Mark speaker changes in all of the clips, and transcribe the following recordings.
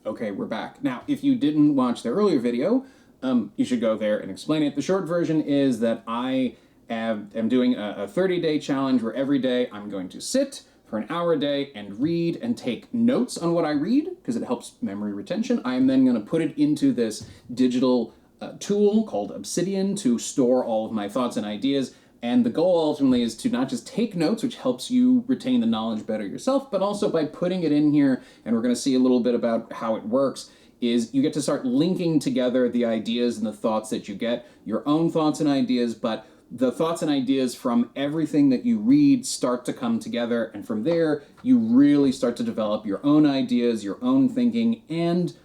Speaker 1: Okay, we're back. Now, if you didn't watch the earlier video, you should go there and explain it. The short version is that I am doing a 30-day challenge where every day I'm going to sit for an hour a day and read and take notes on what I read, because it helps memory retention. I am then going to put it into this digital tool called Obsidian to store all of my thoughts and ideas. And the goal ultimately is to not just take notes, which helps you retain the knowledge better yourself, but also by putting it in here, and we're going to see a little bit about how it works, is you get to start linking together the ideas and the thoughts that you get, your own thoughts and ideas, but the thoughts and ideas from everything that you read start to come together, and from there, you really start to develop your own ideas, your own thinking, and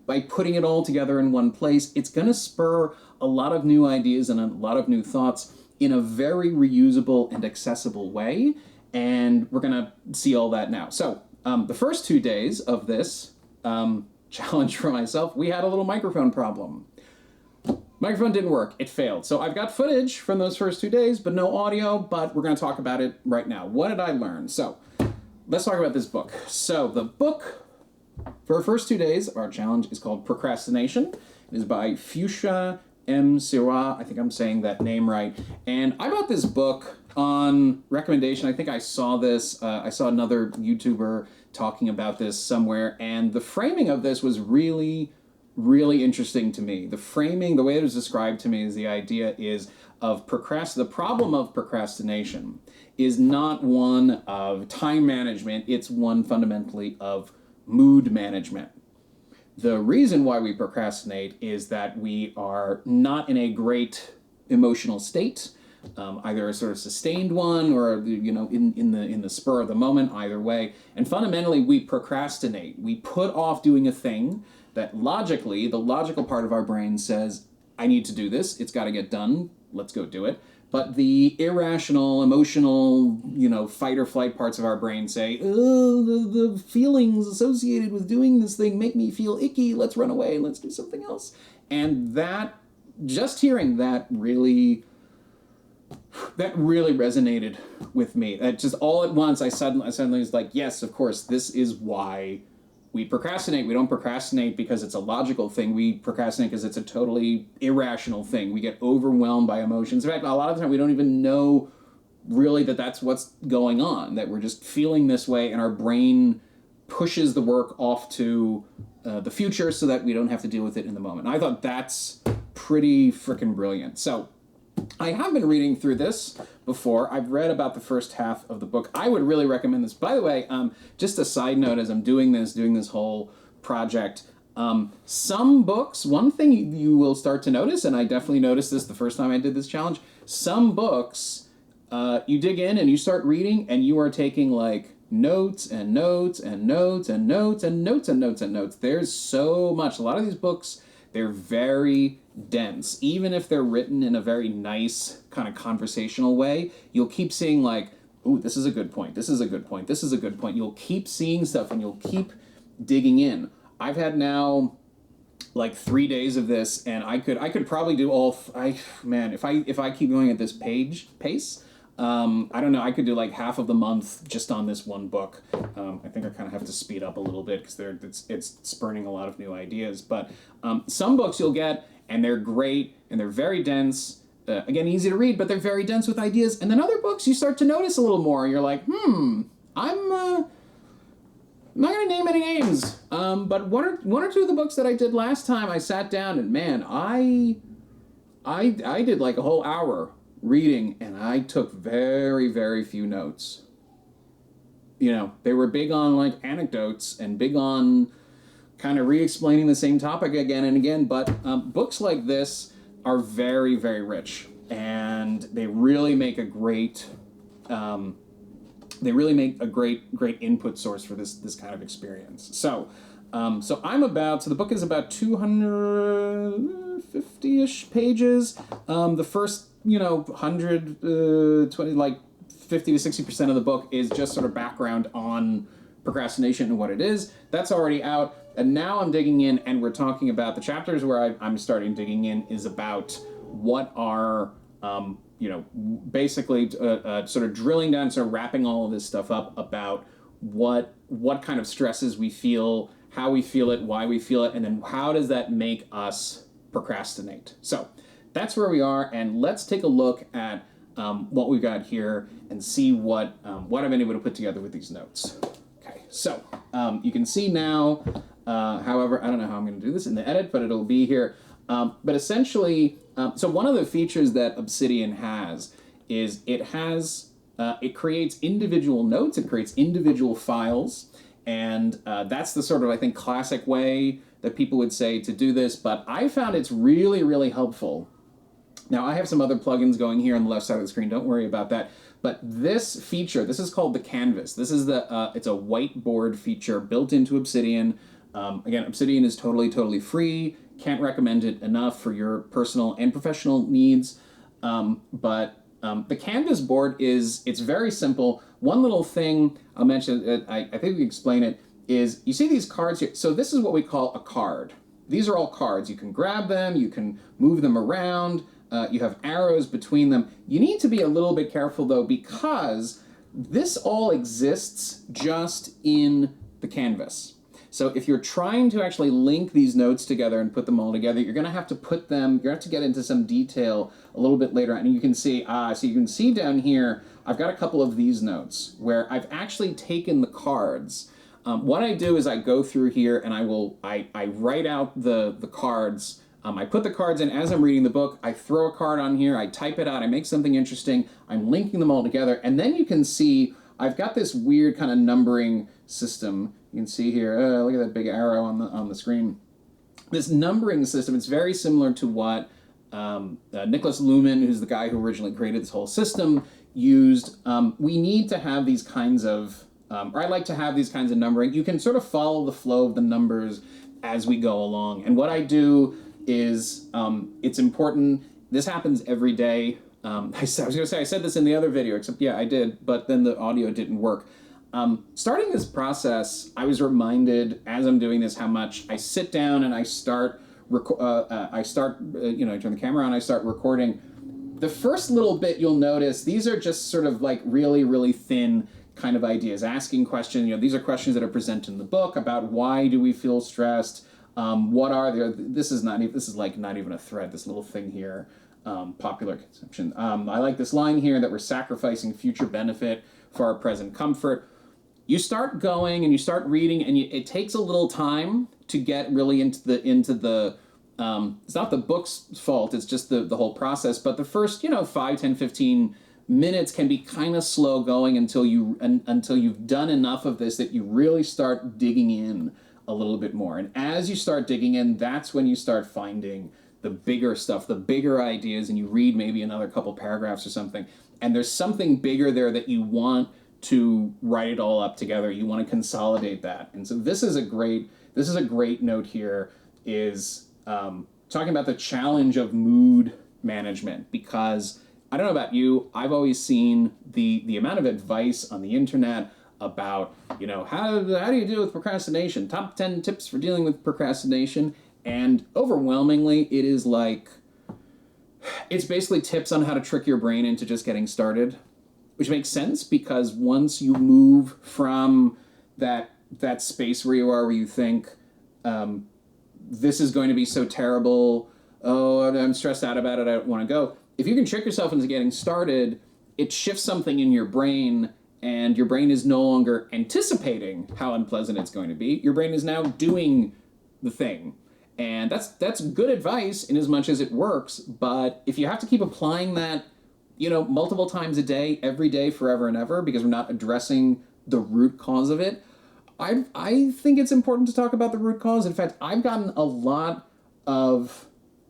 Speaker 1: by putting it all together in one place, it's going to spur a lot of new ideas and a lot of new thoughts in a very reusable and accessible way, and we're going to see all that now. So, the first 2 days of this challenge for myself, we had a little microphone problem. Microphone didn't work. It failed. So I've got footage from those first 2 days, but no audio, but we're going to talk about it right now. What did I learn? So, let's talk about this book. So, the book for our first 2 days, our challenge is called Procrastination. It is by Fuschia M. Sirois. I think I'm saying that name right. And I bought this book on recommendation. I think I saw this. I saw another YouTuber talking about this somewhere. And the framing of this was really, really interesting to me. The framing, the way it was described to me is the idea is of the problem of procrastination is not one of time management. It's one fundamentally of mood management. The reason why we procrastinate is that we are not in a great emotional state, either a sort of sustained one or in the spur of the moment, either way. And fundamentally, we procrastinate. We put off doing a thing that logically, the logical part of our brain says, I need to do this. It's got to get done. Let's go do it. But the irrational, emotional, fight or flight parts of our brain say, oh, the feelings associated with doing this thing make me feel icky. Let's run away. Let's do something else. And just hearing that really resonated with me. That just all at once, I suddenly was like, yes, of course, this is why we procrastinate. We don't procrastinate because it's a logical thing. We procrastinate because it's a totally irrational thing. We get overwhelmed by emotions. In fact, a lot of the time we don't even know really that that's what's going on, that we're just feeling this way, and our brain pushes the work off to the future so that we don't have to deal with it in the moment. And I thought that's pretty freaking brilliant. So I have been reading through this before. I've read about the first half of the book. I would really recommend this. By the way, just a side note, as I'm doing this whole project, some books, one thing you will start to notice, and I definitely noticed this the first time I did this challenge, some books, you dig in and you start reading and you are taking like notes and notes and notes and notes and notes and notes and notes. There's so much. A lot of these books, they're very dense. Even if they're written in a very nice kind of conversational way, you'll keep seeing like, ooh, this is a good point, this is a good point, this is a good point. You'll keep seeing stuff and you'll keep digging in. I've had now like 3 days of this, and I could probably do if I keep going at this pace, I don't know, I could do like half of the month just on this one book. I think I kind of have to speed up a little bit because it's spurning a lot of new ideas. But some books you'll get, and they're great, and they're very dense. Again, easy to read, but they're very dense with ideas. And then other books you start to notice a little more. You're like, I'm not going to name any names. But one or two of the books that I did last time, I sat down and man, I did like a whole hour reading, and I took very, very few notes. They were big on like anecdotes and big on kind of re-explaining the same topic again and again, but books like this are very, very rich, and they really make a great great input source for this kind of experience. So the book is about 250-ish pages. The first 120, like 50 to 60% of the book is just sort of background on procrastination and what it is. That's already out. And now I'm digging in, and we're talking about the chapters where I'm starting digging in is about what are, basically sort of drilling down, sort of wrapping all of this stuff up about what kind of stresses we feel, how we feel it, why we feel it, and then how does that make us procrastinate. So that's where we are, and let's take a look at what we've got here and see what I've been able to put together with these notes. Okay, so you can see now, however, I don't know how I'm going to do this in the edit, but it'll be here. But essentially, so one of the features that Obsidian has is it creates individual notes, it creates individual files, and that's the sort of, I think, classic way that people would say to do this, but I found it's really, really helpful. Now, I have some other plugins going here on the left side of the screen, don't worry about that, but this feature, this is called the Canvas. This is it's a whiteboard feature built into Obsidian. Again, Obsidian is totally free. Can't recommend it enough for your personal and professional needs. But the Canvas board it's very simple. One little thing I'll mention, I think we explain it, is you see these cards here. So this is what we call a card. These are all cards. You can grab them, you can move them around, you have arrows between them. You need to be a little bit careful though, because this all exists just in the Canvas. So if you're trying to actually link these notes together and put them all together, you're going to have to put them, you're going to have to get into some detail a little bit later on. And you can see, so you can see down here, I've got a couple of these notes where I've actually taken the cards. What I do is I go through here and I write out the cards. I put the cards in as I'm reading the book. I throw a card on here. I type it out. I make something interesting. I'm linking them all together. And then you can see I've got this weird kind of numbering system. You can see here, look at that big arrow on the screen. This numbering system, it's very similar to what Nicholas Luhmann, who's the guy who originally created this whole system, used. We need to have these kinds of, or I like to have these kinds of numbering. You can sort of follow the flow of the numbers as we go along. And what I do is, it's important, this happens every day. I was going to say, I said this in the other video, except yeah, I did, but then the audio didn't work. Starting this process, I was reminded as I'm doing this how much I sit down and I start, I turn the camera on, I start recording. The first little bit you'll notice, these are just sort of like really, really thin kind of ideas, asking questions. These are questions that are presented in the book about why do we feel stressed? What are there? This is like not even a thread, this little thing here. Popular consumption. I like this line here that we're sacrificing future benefit for our present comfort. You start going and you start reading, and it takes a little time to get really into the it's not the book's fault, it's just the whole process, but the first 5, 10, 15 minutes can be kind of slow going until you've done enough of this that you really start digging in a little bit more. And as you start digging in, that's when you start finding the bigger stuff, the bigger ideas, and you read maybe another couple paragraphs or something, and there's something bigger there that you want to write it all up together. You want to consolidate that. And so this is a great note here, is talking about the challenge of mood management, because I don't know about you, I've always seen the amount of advice on the internet about, how do you deal with procrastination? Top 10 tips for dealing with procrastination. And overwhelmingly, it is it's basically tips on how to trick your brain into just getting started, which makes sense, because once you move from that space where you are, where you think, this is going to be so terrible, oh, I'm stressed out about it, I don't want to go. If you can trick yourself into getting started, it shifts something in your brain, and your brain is no longer anticipating how unpleasant it's going to be. Your brain is now doing the thing. And that's good advice in as much as it works, but if you have to keep applying that, multiple times a day, every day, forever and ever, because we're not addressing the root cause of it, I think it's important to talk about the root cause. In fact, I've gotten a lot of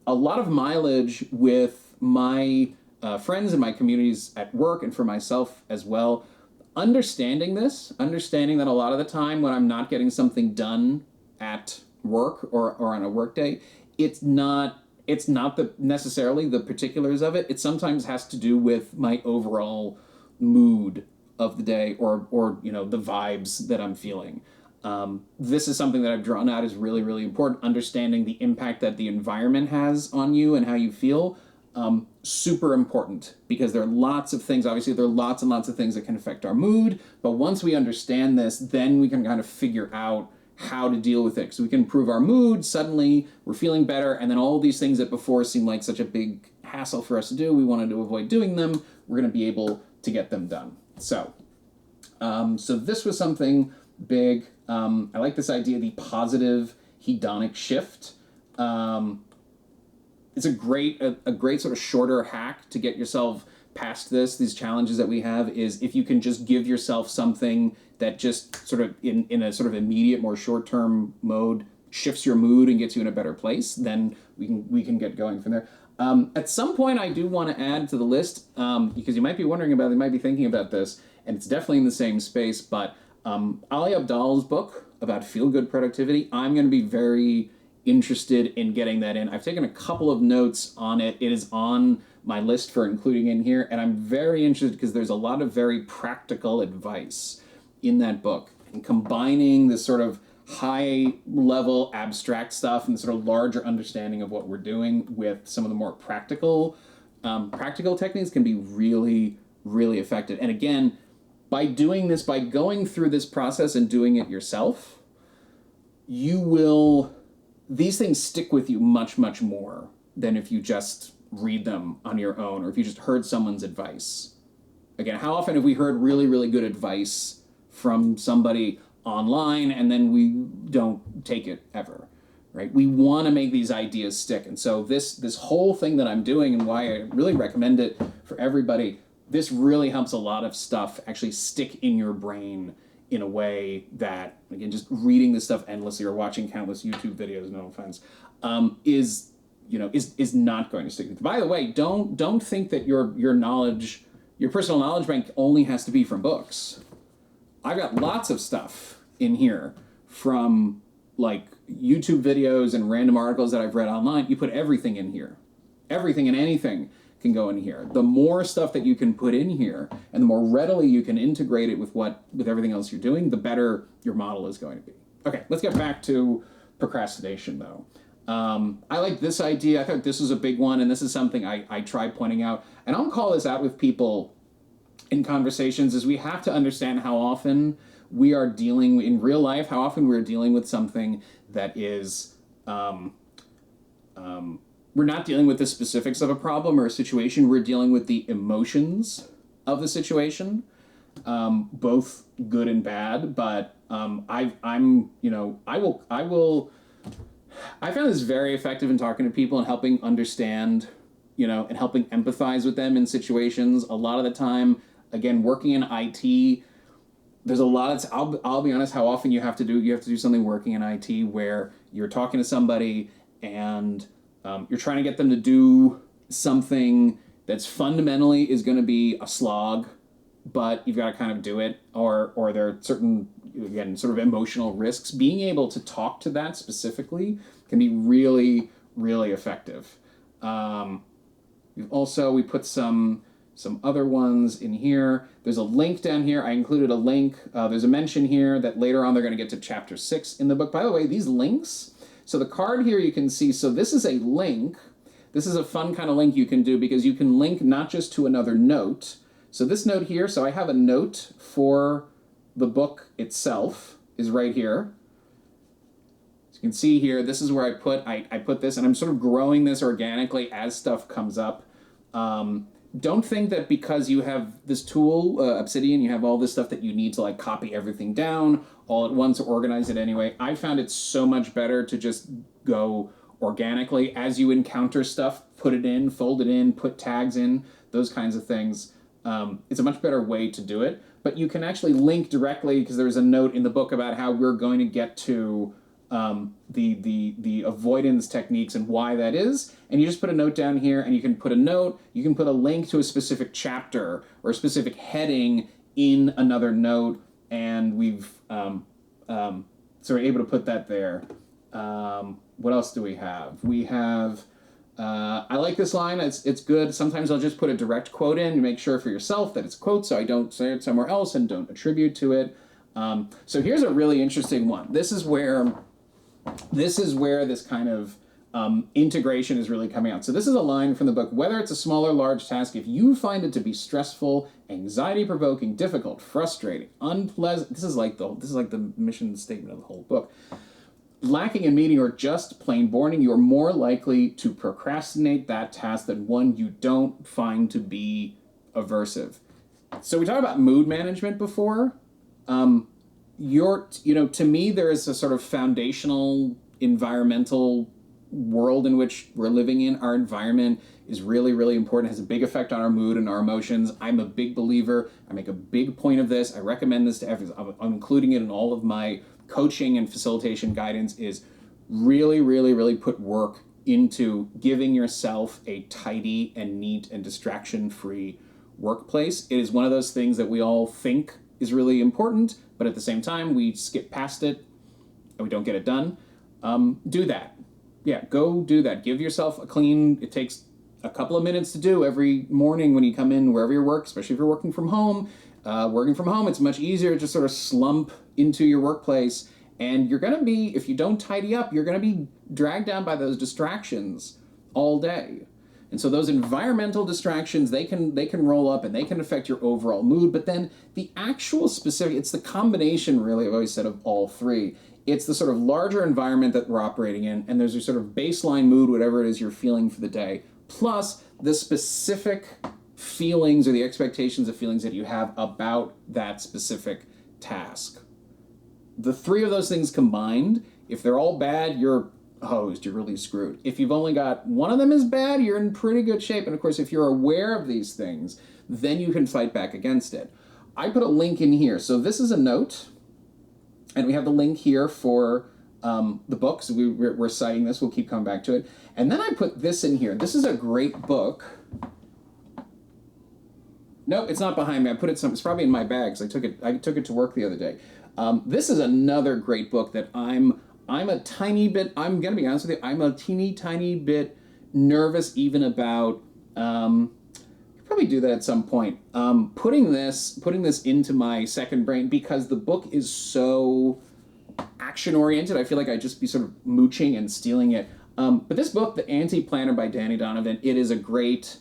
Speaker 1: mileage with my friends and my communities at work, and for myself as well, understanding that a lot of the time when I'm not getting something done at work or on a work day, it's not necessarily the particulars of it. It sometimes has to do with my overall mood of the day, or the vibes that I'm feeling. This is something that I've drawn out as really, really important. Understanding the impact that the environment has on you and how you feel, super important, because there are lots of things. Obviously, there are lots and lots of things that can affect our mood, but once we understand this, then we can kind of figure out how to deal with it. So we can improve our mood, suddenly we're feeling better, and then all these things that before seemed like such a big hassle for us to do, we wanted to avoid doing them, we're going to be able to get them done. So, so this was something big. I like this idea, the positive hedonic shift. It's a great sort of shorter hack to get yourself past these challenges that we have, is if you can just give yourself something that just sort of in a sort of immediate, more short-term mode shifts your mood and gets you in a better place, then we can get going from there. At some point, I do want to add to the list, because you might be wondering about it, you might be thinking about this, and it's definitely in the same space, but Ali Abdaal's book about feel-good productivity, I'm going to be very interested in getting that in. I've taken a couple of notes on it. It is on my list for including in here, and I'm very interested because there's a lot of very practical advice in that book, and combining this sort of high-level abstract stuff and sort of larger understanding of what we're doing with some of the more practical techniques can be really, really effective. And again, by doing this, by going through this process and doing it yourself, these things stick with you much, much more than if you just read them on your own, or if you just heard someone's advice. Again, how often have we heard really, really good advice from somebody online and then we don't take it ever, right? We want to make these ideas stick. And so this whole thing that I'm doing, and why I really recommend it for everybody, this really helps a lot of stuff actually stick in your brain in a way that, again, just reading this stuff endlessly or watching countless YouTube videos, no offense, is not going to stick with you. By the way, don't think that your knowledge, your personal knowledge bank only has to be from books. I've got lots of stuff in here from like YouTube videos and random articles that I've read online. You put everything in here. Everything and anything can go in here. The more stuff that you can put in here and the more readily you can integrate it with everything else you're doing, the better your model is going to be. Okay, let's get back to procrastination though. I like this idea. I thought this was a big one, and this is something I try pointing out, and I'll call this out with people in conversations, is we have to understand how often we are dealing in real life, how often we're dealing with something that is, we're not dealing with the specifics of a problem or a situation, we're dealing with the emotions of the situation, both good and bad, but I found this very effective in talking to people and helping understand, and helping empathize with them in situations. A lot of the time, again, working in IT, there's a lot of, I'll be honest, how often you have to do something working in IT where you're talking to somebody and you're trying to get them to do something that's fundamentally is going to be a slog, but you've got to kind of do it, or there are certain, again, sort of emotional risks. Being able to talk to that specifically can be really, really effective. We put some other ones in here. There's a link down here. I included a link. There's a mention here that later on they're going to get to chapter 6 in the book. By the way, these links, so the card here you can see, so this is a link. This is a fun kind of link you can do because you can link not just to another note. So this note here, so I have a note for the book itself is right here. As you can see here, this is where I put this, and I'm sort of growing this organically as stuff comes up. Don't think that because you have this tool, Obsidian, you have all this stuff that you need to like copy everything down all at once or organize it anyway. I found it so much better to just go organically as you encounter stuff, put it in, fold it in, put tags in, those kinds of things. It's a much better way to do it, but you can actually link directly because there's a note in the book about how we're going to get to the avoidance techniques and why that is, and you just put a note down here, and you can put a note, you can put a link to a specific chapter or a specific heading in another note, and we've so we're able to put that there. What else do we have? We have I like this line. It's good. Sometimes I'll just put a direct quote in to make sure for yourself that it's a quote, so I don't say it somewhere else and don't attribute to it. So here's a really interesting one. This is where this kind of integration is really coming out. So this is a line from the book: whether it's a small or large task, if you find it to be stressful, anxiety-provoking, difficult, frustrating, unpleasant, this is like the mission statement of the whole book, lacking in meaning, or just plain boring, you're more likely to procrastinate that task than one you don't find to be aversive. So we talked about mood management before. To me, there is a sort of foundational environmental world in which we're living in. Our environment is really, really important. It has a big effect on our mood and our emotions. I'm a big believer. I make a big point of this. I recommend this to everyone. I'm including it in all of my coaching and facilitation guidance, is really, really, really put work into giving yourself a tidy and neat and distraction-free workplace. It is one of those things that we all think is really important, but at the same time, we skip past it and we don't get it done. Do that. Yeah, go do that. Give yourself a clean, it takes a couple of minutes to do every morning when you come in, wherever you work, especially if you're working from home. It's much easier to just sort of slump into your workplace, and you're going to be, if you don't tidy up, you're going to be dragged down by those distractions all day. And so those environmental distractions, they can roll up and they can affect your overall mood, but then the actual specific, it's the combination, really, I've always said, of all three. It's the sort of larger environment that we're operating in, and there's your sort of baseline mood, whatever it is you're feeling for the day, plus the specific feelings or the expectations of feelings that you have about that specific task. The three of those things combined, if they're all bad, you're hosed, you're really screwed. If you've only got one of them is bad, you're in pretty good shape. And of course, if you're aware of these things, then you can fight back against it. I put a link in here. So this is a note, and we have the link here for the book. So we're citing this. We'll keep coming back to it. And then I put this in here. This is a great book. No, it's not behind me. I put it it's probably in my bags. I took it to work the other day. This is another great book that I'm a tiny bit, I'm going to be honest with you, I'm a teeny tiny bit nervous even about, probably do that at some point, putting this into my second brain, because the book is so action-oriented. I feel like I'd just be sort of mooching and stealing it. But this book, The Anti-Planner by Danny Donovan, it is a great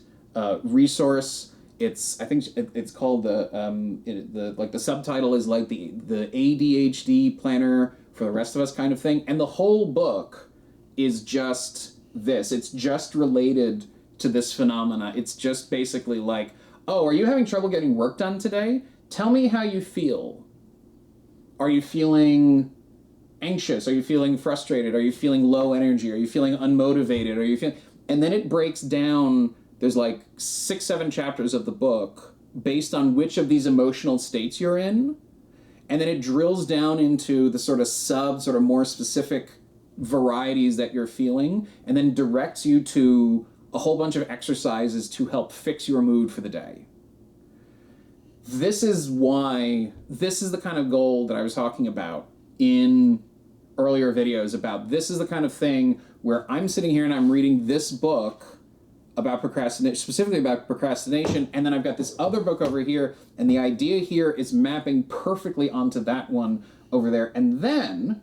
Speaker 1: resource. I think it's called the subtitle is like the ADHD planner for the rest of us kind of thing. And the whole book is just this. It's just related to this phenomena. It's just basically like, oh, are you having trouble getting work done today? Tell me how you feel. Are you feeling anxious? Are you feeling frustrated? Are you feeling low energy? Are you feeling unmotivated? Are you feeling... And then it breaks down, there's like 6-7 chapters of the book based on which of these emotional states you're in. And then it drills down into the sort of more specific varieties that you're feeling, and then directs you to a whole bunch of exercises to help fix your mood for the day. This is the kind of goal that I was talking about in earlier videos about. This is the kind of thing where I'm sitting here and I'm reading this book about procrastination, specifically about procrastination, and then I've got this other book over here, and the idea here is mapping perfectly onto that one over there. And then,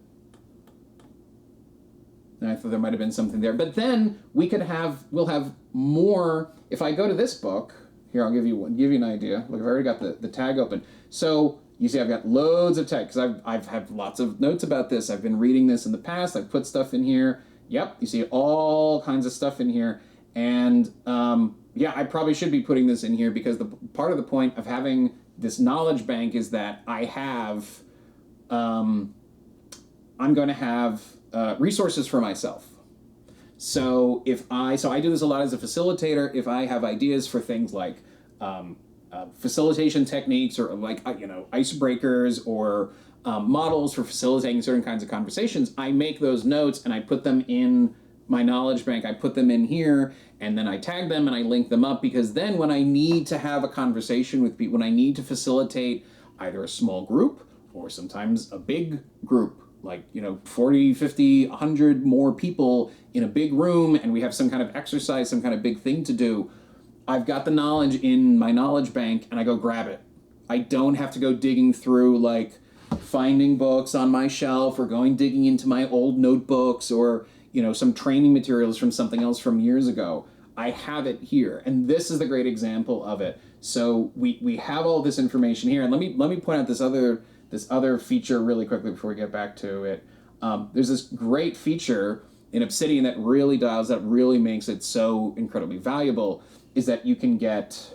Speaker 1: I thought there might have been something there, but then we'll have more. If I go to this book, here, I'll give you an idea. Look, I've already got the tag open. So you see I've got loads of tag, because I've had lots of notes about this. I've been reading this in the past. I've put stuff in here. Yep, you see all kinds of stuff in here. And I probably should be putting this in here, because part of the point of having this knowledge bank is that I'm going to have resources for myself. So I do this a lot as a facilitator. If I have ideas for things like facilitation techniques, or like icebreakers, or models for facilitating certain kinds of conversations, I make those notes and I put them in my knowledge bank. I put them in here, and then I tag them and I link them up, because then when I need to have a conversation with people, when I need to facilitate either a small group or sometimes a big group, like 40, 50, 100 more people in a big room, and we have some kind of exercise, some kind of big thing to do, I've got the knowledge in my knowledge bank and I go grab it. I don't have to go digging through, like finding books on my shelf, or digging into my old notebooks, or some training materials from something else from years ago. I have it here, and this is the great example of it. So we have all this information here, and let me point out this other feature really quickly before we get back to it. There's this great feature in Obsidian that really dials up, really makes it so incredibly valuable, is that you get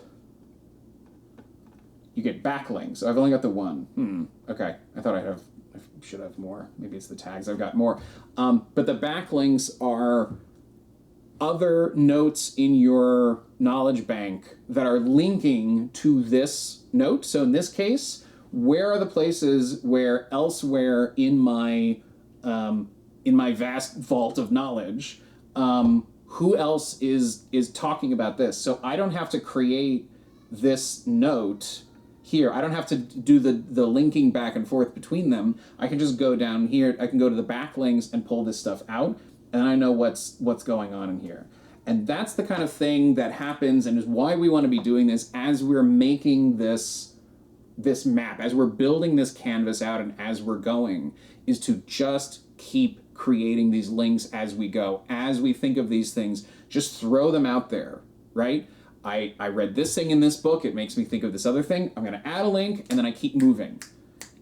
Speaker 1: backlinks. I've only got the one. Okay, I should have more. Maybe it's the tags. I've got more. But the backlinks are other notes in your knowledge bank that are linking to this note. So in this case, where are the places where elsewhere in my vast vault of knowledge, who else is talking about this? So I don't have to create this note here. I don't have to do the linking back and forth between them. I can just go down here. I can go to the backlinks and pull this stuff out, and I know what's going on in here. And that's the kind of thing that happens, and is why we want to be doing this as we're making this map, as we're building this canvas out, and as we're going, is to just keep creating these links as we go. As we think of these things, just throw them out there, right? I read this thing in this book, it makes me think of this other thing. I'm going to add a link, and then I keep moving.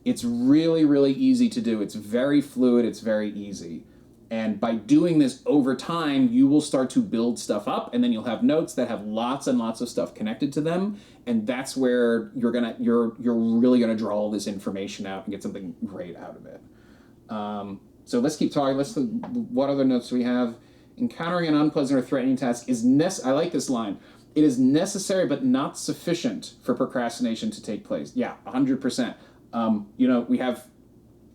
Speaker 1: It's really, really easy to do. It's very fluid, it's very easy. And by doing this over time, you will start to build stuff up, and then you'll have notes that have lots and lots of stuff connected to them, and that's where you're really gonna draw all this information out and get something great out of it. So let's keep talking. What other notes do we have? Encountering an unpleasant or threatening task is I like this line. It is necessary but not sufficient for procrastination to take place. Yeah, 100%. We have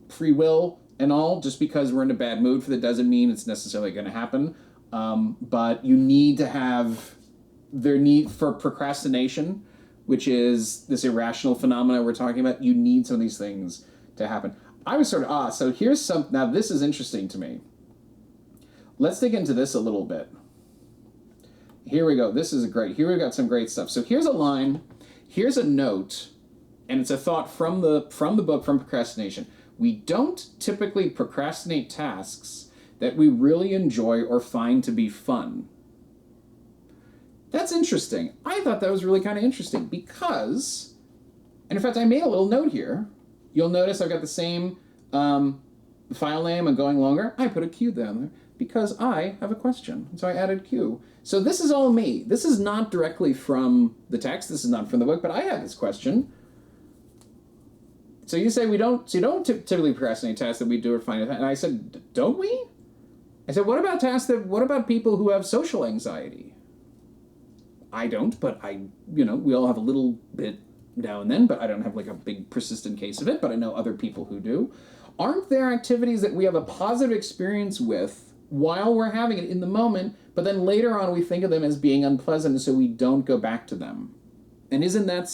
Speaker 1: free will and all. Just because we're in a bad mood doesn't mean it's necessarily going to happen. But you need to have their need for procrastination, which is this irrational phenomena we're talking about. You need some of these things to happen. I was sort of, so here's some, now this is interesting to me. Let's dig into this a little bit. Here we go. This is here we've got some great stuff. So here's a line, here's a note, and it's a thought from the book, from Procrastination. We don't typically procrastinate tasks that we really enjoy or find to be fun. That's interesting. I thought that was really kind of interesting because, and in fact, I made a little note here. You'll notice I've got the same file name and going longer. I put a Q down there because I have a question. So I added Q. So this is all me. This is not directly from the text. This is not from the book, but I had this question. So you say you don't typically procrastinate tasks that we do or find it. And I said, don't we? I said, what about people who have social anxiety? I don't, but we all have a little bit now and then, but I don't have like a big persistent case of it, but I know other people who do. Aren't there activities that we have a positive experience with while we're having it in the moment, but then later on we think of them as being unpleasant, so we don't go back to them? And isn't that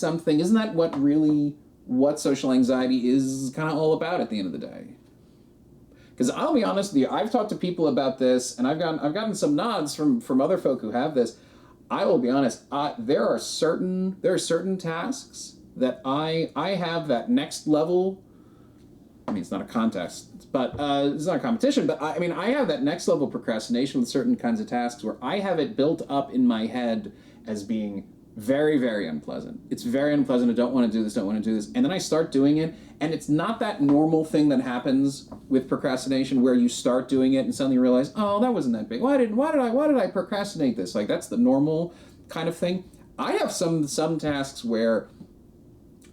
Speaker 1: what social anxiety is kind of all about at the end of the day? Because I'll be honest with you, I've talked to people about this, and I've gotten some nods from other folk who have this. I will be honest, there are certain tasks that I have that next level. I mean, it's not a contest, but it's not a competition, but I have that next level procrastination with certain kinds of tasks where I have it built up in my head as being very, very unpleasant. It's very unpleasant. I don't want to do this, And then I start doing it, and it's not that normal thing that happens with procrastination where you start doing it and suddenly you realize, oh, that wasn't that big. Why did I procrastinate this? Like, that's the normal kind of thing. I have some tasks where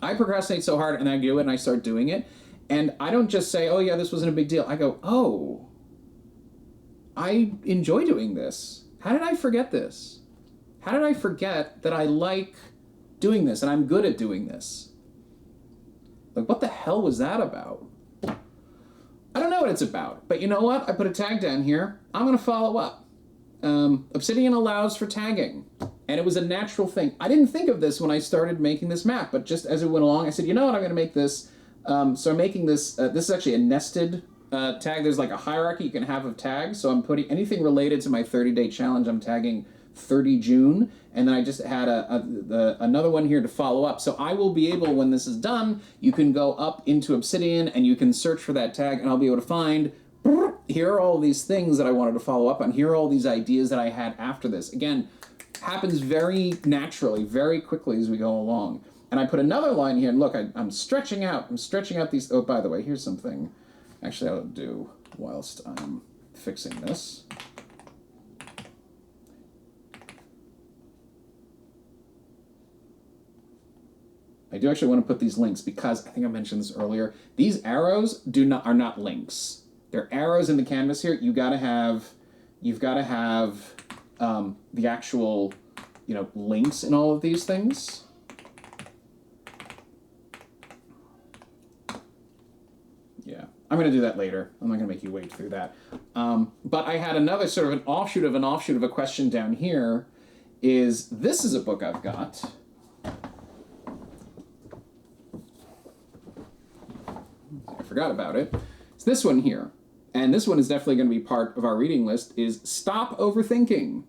Speaker 1: I procrastinate so hard and I do it and I start doing it. And I don't just say, oh yeah, this wasn't a big deal. I go, oh, I enjoy doing this. How did I forget this? How did I forget that I like doing this and I'm good at doing this? Like, what the hell was that about? I don't know what it's about, but you know what? I put a tag down here. I'm going to follow up. Obsidian allows for tagging, and it was a natural thing. I didn't think of this when I started making this map, but just as it went along, I said, you know what? I'm going to make this. So I'm making this. This is actually a nested tag. There's like a hierarchy you can have of tags. So I'm putting anything related to my 30-day challenge. I'm tagging 30 June, and then I just had another one here to follow up. So I will be able, when this is done, you can go up into Obsidian and you can search for that tag, and I'll be able to find here are all these things that I wanted to follow up on. Here are all these ideas that I had after this. Again, happens very naturally, very quickly as we go along. And I put another line here, and look, I'm stretching out. I'm stretching out these. Oh, by the way, here's something actually I'll do whilst I'm fixing this. I do actually want to put these links because I think I mentioned this earlier. These arrows are not links. They're arrows in the canvas here. You've got to have the actual, links in all of these things. Yeah, I'm going to do that later. I'm not going to make you wait through that. But I had another sort of an offshoot of a question down here. This is a book I've got. I forgot about it. It's this one here. And this one is definitely going to be part of our reading list, is Stop Overthinking.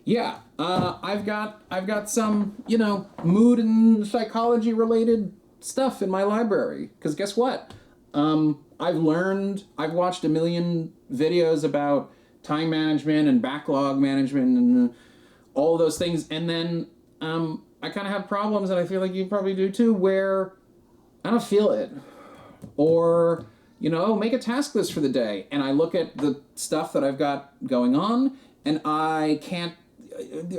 Speaker 1: Yeah, I've got some, mood and psychology related stuff in my library. Because guess what? I've watched a million videos about time management and backlog management and all those things. And then I kind of have problems, and I feel like you probably do too, where I don't feel it. Or, make a task list for the day. And I look at the stuff that I've got going on, and I can't,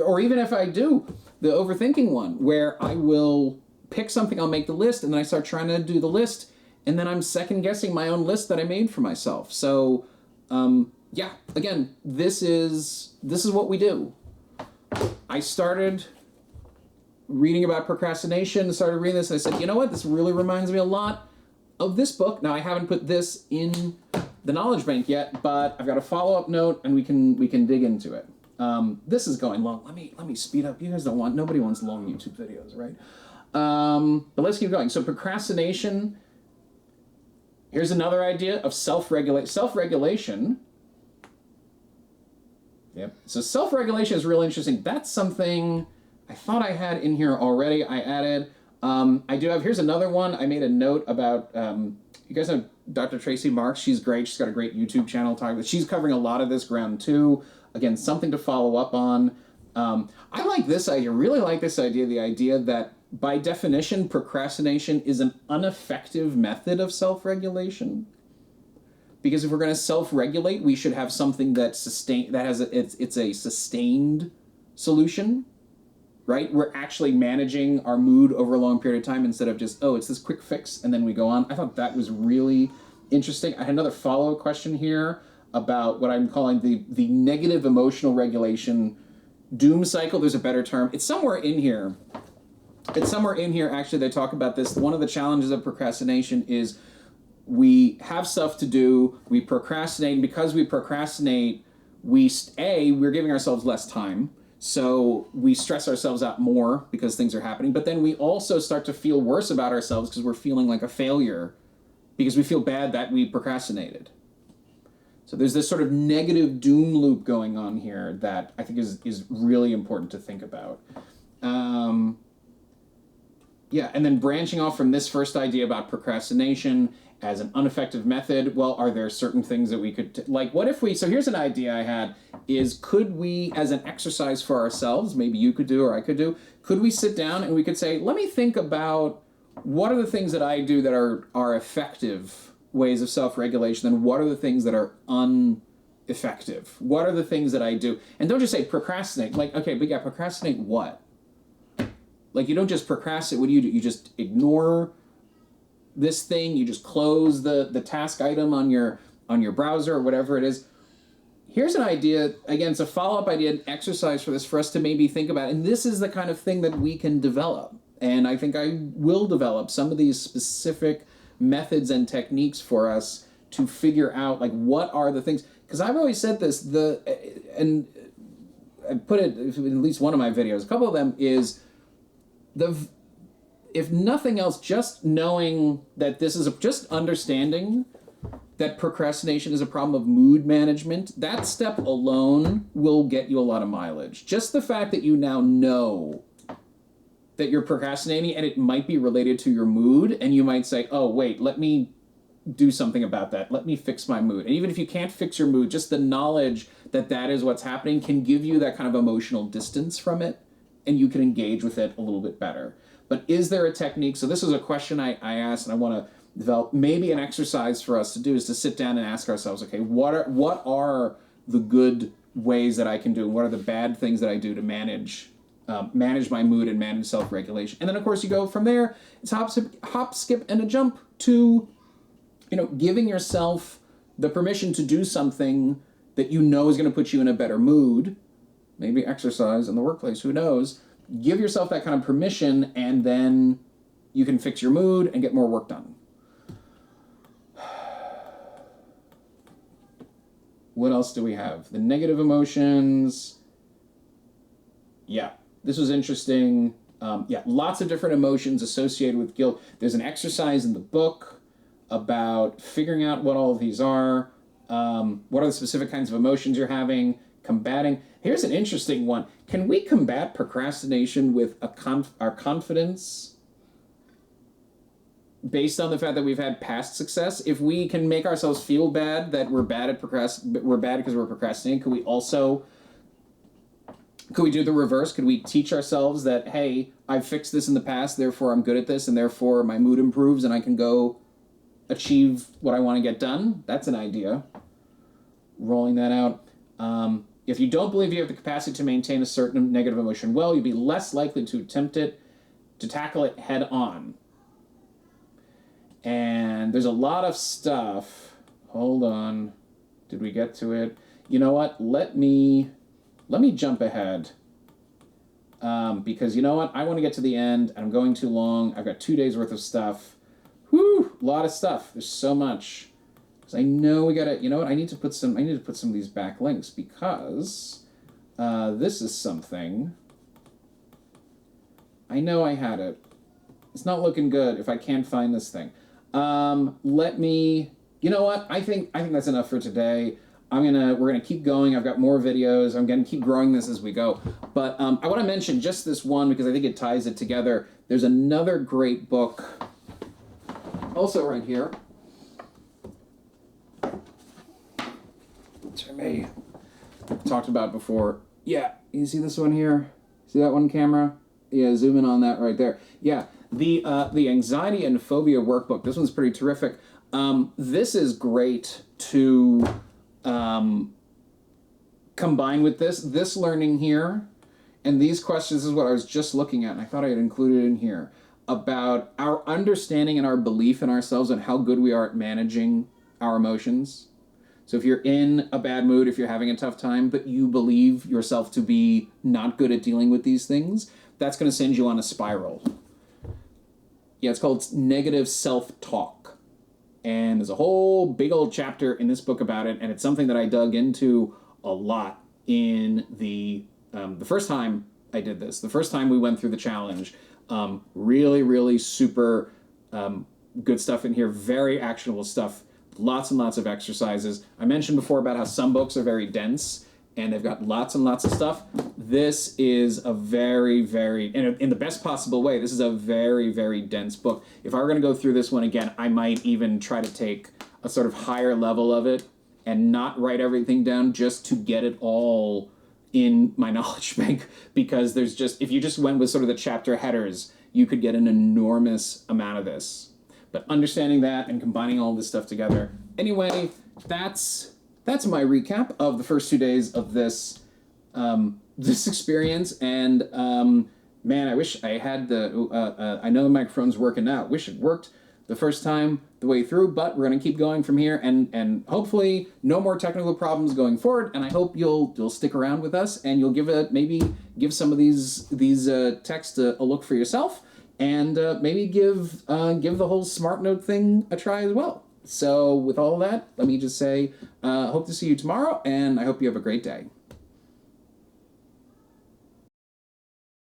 Speaker 1: or even if I do, the overthinking one, where I will pick something, I'll make the list, and then I start trying to do the list, and then I'm second guessing my own list that I made for myself. So, yeah, again, this is what we do. I started reading about procrastination, started reading this, and I said, you know what, this really reminds me a lot of this book. Now, I haven't put this in the knowledge bank yet, but I've got a follow-up note, and we can dig into it. This is going long. Let me speed up. You guys nobody wants long YouTube videos, right? But let's keep going. So procrastination. Here's another idea of self-regulation. Yep. So self-regulation is really interesting. That's something I thought I had in here already. I added. I do have, here's another one. I made a note about, you guys know Dr. Tracy Marks. She's great. She's got a great YouTube channel talking, but she's covering a lot of this ground too. Again, something to follow up on. I like this idea, really like this idea, the idea that by definition, procrastination is an ineffective method of self-regulation. Because if we're going to self-regulate, we should have something that it's a sustained solution. Right? We're actually managing our mood over a long period of time instead of just, it's this quick fix and then we go on. I thought that was really interesting. I had another follow-up question here about what I'm calling the negative emotional regulation doom cycle. There's a better term. It's somewhere in here. Actually, they talk about this. One of the challenges of procrastination is we have stuff to do, we procrastinate, and because we procrastinate, we're giving ourselves less time. So we stress ourselves out more because things are happening, but then we also start to feel worse about ourselves because we're feeling like a failure because we feel bad that we procrastinated. So there's this sort of negative doom loop going on here that I think is really important to think about. Yeah, and then branching off from this first idea about procrastination as an ineffective method, well, are there certain things that we could, what if so here's an idea I had, could we, as an exercise for ourselves, maybe you could do or I could do, could we sit down and we could say, let me think about what are the things that I do that are effective ways of self-regulation, and what are the things that are ineffective? What are the things that I do? And don't just say procrastinate, okay, but yeah, procrastinate what? You don't just procrastinate, what do? You just ignore this thing, you just close the task item on your browser or whatever it is. Here's an idea, again, it's a follow-up idea, an exercise for us to maybe think about, and this is the kind of thing that we can develop. And I think I will develop some of these specific methods and techniques for us to figure out, what are the things, because I've always said this, and I put it in at least one of my videos, a couple of them, is if nothing else, just knowing that just understanding that procrastination is a problem of mood management, that step alone will get you a lot of mileage. Just the fact that you now know that you're procrastinating and it might be related to your mood, and you might say, oh, wait, let me do something about that. Let me fix my mood. And even if you can't fix your mood, just the knowledge that that is what's happening can give you that kind of emotional distance from it, and you can engage with it a little bit better. But is there a technique? So this is a question I asked, and I want to develop maybe an exercise for us to do, is to sit down and ask ourselves, okay, what are the good ways that I can do, and what are the bad things that I do to manage my mood and manage self-regulation? And then, of course, you go from there. It's hop, skip, and a jump to, giving yourself the permission to do something that you know is going to put you in a better mood. Maybe exercise in the workplace, who knows? Give yourself that kind of permission, and then you can fix your mood and get more work done. What else do we have? The negative emotions. Yeah, this was interesting. Lots of different emotions associated with guilt. There's an exercise in the book about figuring out what all of these are. What are the specific kinds of emotions you're having? Combating. Here's an interesting one. Can we combat procrastination with our confidence based on the fact that we've had past success? If we can make ourselves feel bad that we're bad because we're procrastinating, could we do the reverse? Could we teach ourselves that, hey, I've fixed this in the past, therefore I'm good at this, and therefore my mood improves and I can go achieve what I want to get done? That's an idea. Rolling that out. If you don't believe you have the capacity to maintain a certain negative emotion well, you'll be less likely to attempt it, to tackle it head on. And there's a lot of stuff. Hold on. Did we get to it? You know what? Let me jump ahead. Because you know what? I want to get to the end, and I'm going too long. I've got 2 days worth of stuff. Whew, a lot of stuff. There's so much. Because I know we gotta, you know what? I need to put some of these back links, because this is something. I know I had it. It's not looking good if I can't find this thing. You know what? I think that's enough for today. We're gonna keep going. I've got more videos. I'm gonna keep growing this as we go. But I want to mention just this one because I think it ties it together. There's another great book, also right here, which I may have talked about before. Yeah, you see this one here? See that one, camera? Yeah, zoom in on that right there. Yeah, the anxiety and phobia workbook. This one's pretty terrific. This is great to combine with this learning here, and these questions. This is what I was just looking at, and I thought I had included in here, about our understanding and our belief in ourselves and how good we are at managing our emotions. So if you're in a bad mood, if you're having a tough time, but you believe yourself to be not good at dealing with these things, that's going to send you on a spiral. Yeah, it's called negative self-talk. And there's a whole big old chapter in this book about it, and it's something that I dug into a lot in the first time I did this. The first time we went through the challenge. Really, really super good stuff in here. Very actionable stuff. Lots and lots of exercises. I mentioned before about how some books are very dense, and they've got lots and lots of stuff. This is a very, very, in the best possible way, this is a very, very dense book. If I were going to go through this one again, I might even try to take a sort of higher level of it and not write everything down just to get it all in my knowledge bank, because there's just, if you just went with sort of the chapter headers, you could get an enormous amount of this. But understanding that and combining all this stuff together. Anyway, that's my recap of the first 2 days of this this experience. And man, I wish I had I know the microphone's working now. Wish it worked the first time the way through, but we're gonna keep going from here, and hopefully no more technical problems going forward. And I hope you'll stick around with us, and you'll give some of these texts a look for yourself, and maybe give the whole SmartNote thing a try as well. So with all that, let me just say, hope to see you tomorrow, and I hope you have a great day.